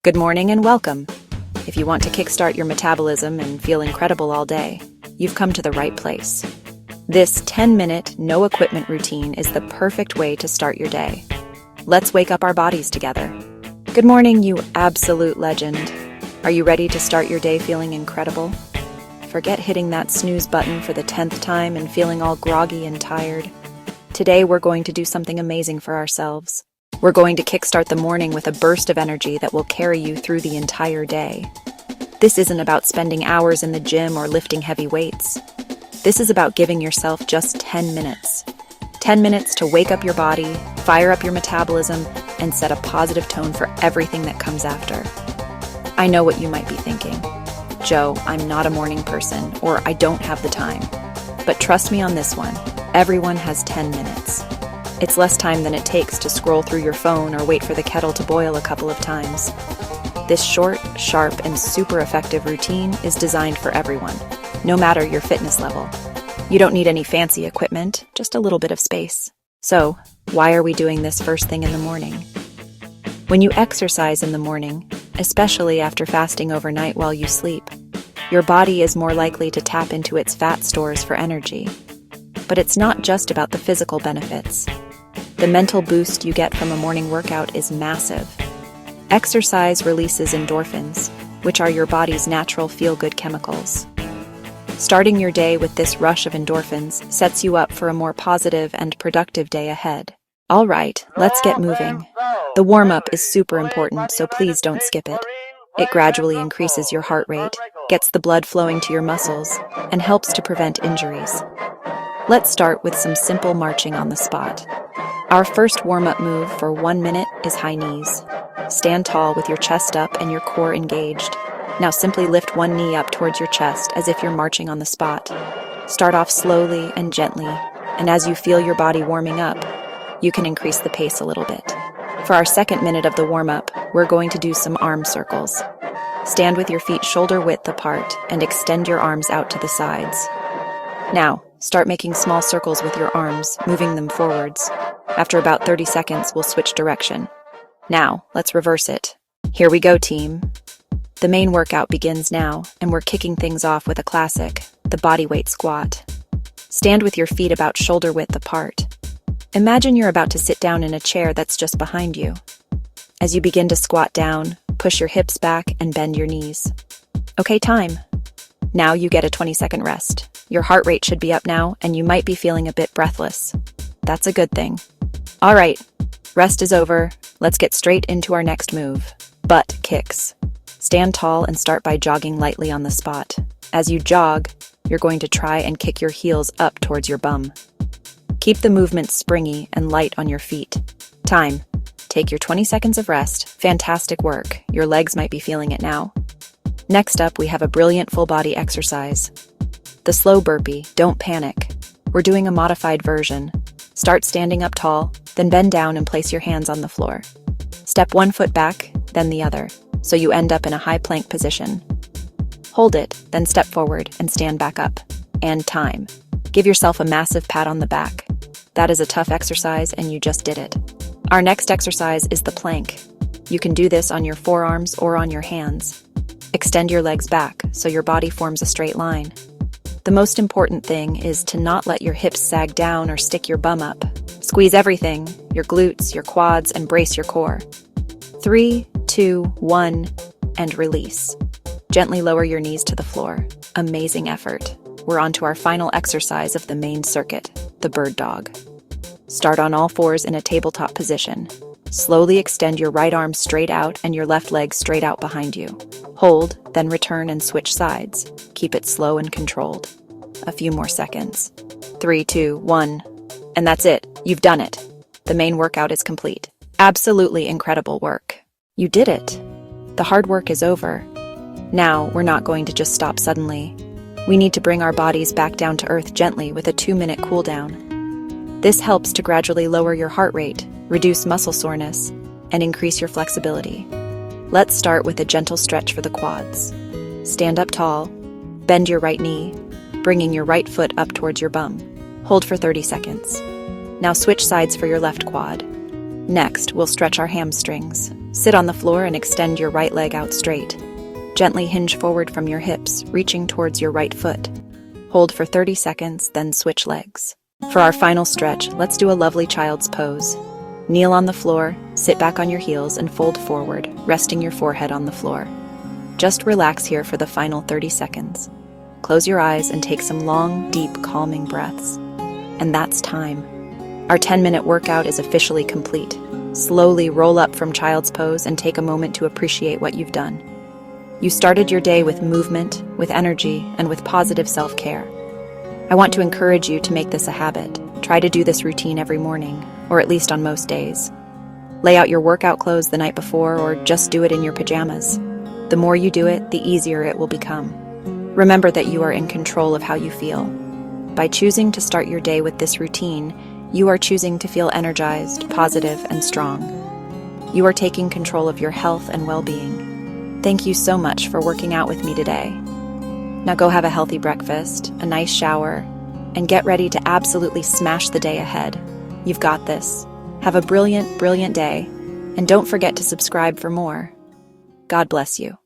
Good morning and welcome. If you want to kickstart your metabolism and feel incredible all day, you've come to the right place. This 10-minute, no-equipment routine is the perfect way to start your day. Let's wake up our bodies together. Good morning, you absolute legend. Are you ready to start your day feeling incredible? Forget hitting that snooze button for the 10th time and feeling all groggy and tired. Today, we're going to do something amazing for ourselves. We're going to kickstart the morning with a burst of energy that will carry you through the entire day. This isn't about spending hours in the gym or lifting heavy weights. This is about giving yourself just 10 minutes. 10 minutes to wake up your body, fire up your metabolism, and set a positive tone for everything that comes after. I know what you might be thinking. Joe, I'm not a morning person, or I don't have the time. But trust me on this one, everyone has 10 minutes. It's less time than it takes to scroll through your phone or wait for the kettle to boil a couple of times. This short, sharp, and super effective routine is designed for everyone, no matter your fitness level. You don't need any fancy equipment, just a little bit of space. So, why are we doing this first thing in the morning? When you exercise in the morning, especially after fasting overnight while you sleep, your body is more likely to tap into its fat stores for energy. But it's not just about the physical benefits. The mental boost you get from a morning workout is massive. Exercise releases endorphins, which are your body's natural feel-good chemicals. Starting your day with this rush of endorphins sets you up for a more positive and productive day ahead. All right, let's get moving. The warm-up is super important, so please don't skip it. It gradually increases your heart rate, gets the blood flowing to your muscles, and helps to prevent injuries. Let's start with some simple marching on the spot. Our first warm-up move for 1 minute is high knees. Stand tall with your chest up and your core engaged. Now simply lift one knee up towards your chest as if you're marching on the spot. Start off slowly and gently, and as you feel your body warming up, you can increase the pace a little bit. For our second minute of the warm-up, we're going to do some arm circles. Stand with your feet shoulder-width apart and extend your arms out to the sides. Now, start making small circles with your arms, moving them forwards. After about 30 seconds, we'll switch direction. Now, let's reverse it. Here we go, team. The main workout begins now, and we're kicking things off with a classic, the bodyweight squat. Stand with your feet about shoulder-width apart. Imagine you're about to sit down in a chair that's just behind you. As you begin to squat down, push your hips back and bend your knees. Okay, time. Now you get a 20-second rest. Your heart rate should be up now, and you might be feeling a bit breathless. That's a good thing. All right, rest is over. Let's get straight into our next move, butt kicks. Stand tall and start by jogging lightly on the spot. As you jog, you're going to try and kick your heels up towards your bum. Keep the movement springy and light on your feet. Time. Take your 20 seconds of rest. Fantastic work. Your legs might be feeling it now. Next up, we have a brilliant full body exercise. The slow burpee. Don't panic. We're doing a modified version. Start standing up tall, then bend down and place your hands on the floor. Step one foot back, then the other, so you end up in a high plank position. Hold it, then step forward and stand back up. And time. Give yourself a massive pat on the back. That is a tough exercise and you just did it. Our next exercise is the plank. You can do this on your forearms or on your hands. Extend your legs back so your body forms a straight line. The most important thing is to not let your hips sag down or stick your bum up. Squeeze everything, your glutes, your quads, and brace your core. 3, 2, 1, and release. Gently lower your knees to the floor. Amazing effort. We're on to our final exercise of the main circuit, the bird dog. Start on all fours in a tabletop position. Slowly extend your right arm straight out and your left leg straight out behind you. Hold, then return and switch sides. Keep it slow and controlled. A few more seconds. 3, 2, 1. And that's it. You've done it. The main workout is complete. Absolutely incredible work. You did it. The hard work is over. Now, we're not going to just stop suddenly. We need to bring our bodies back down to earth gently with a 2-minute cool down. This helps to gradually lower your heart rate, reduce muscle soreness, and increase your flexibility. Let's start with a gentle stretch for the quads. Stand up tall, bend your right knee, bringing your right foot up towards your bum. Hold for 30 seconds. Now switch sides for your left quad. Next, we'll stretch our hamstrings. Sit on the floor and extend your right leg out straight. Gently hinge forward from your hips, reaching towards your right foot. Hold for 30 seconds, then switch legs. For our final stretch, let's do a lovely child's pose. Kneel on the floor, sit back on your heels, and fold forward, resting your forehead on the floor. Just relax here for the final 30 seconds. Close your eyes and take some long, deep, calming breaths. And that's time. Our 10-minute workout is officially complete. Slowly roll up from child's pose and take a moment to appreciate what you've done. You started your day with movement, with energy, and with positive self-care. I want to encourage you to make this a habit. Try to do this routine every morning, or at least on most days. Lay out your workout clothes the night before, or just do it in your pajamas. The more you do it, the easier it will become. Remember that you are in control of how you feel. By choosing to start your day with this routine, you are choosing to feel energized, positive, and strong. You are taking control of your health and well-being. Thank you so much for working out with me today. Now go have a healthy breakfast, a nice shower, and get ready to absolutely smash the day ahead. You've got this. Have a brilliant, brilliant day, and don't forget to subscribe for more. God bless you.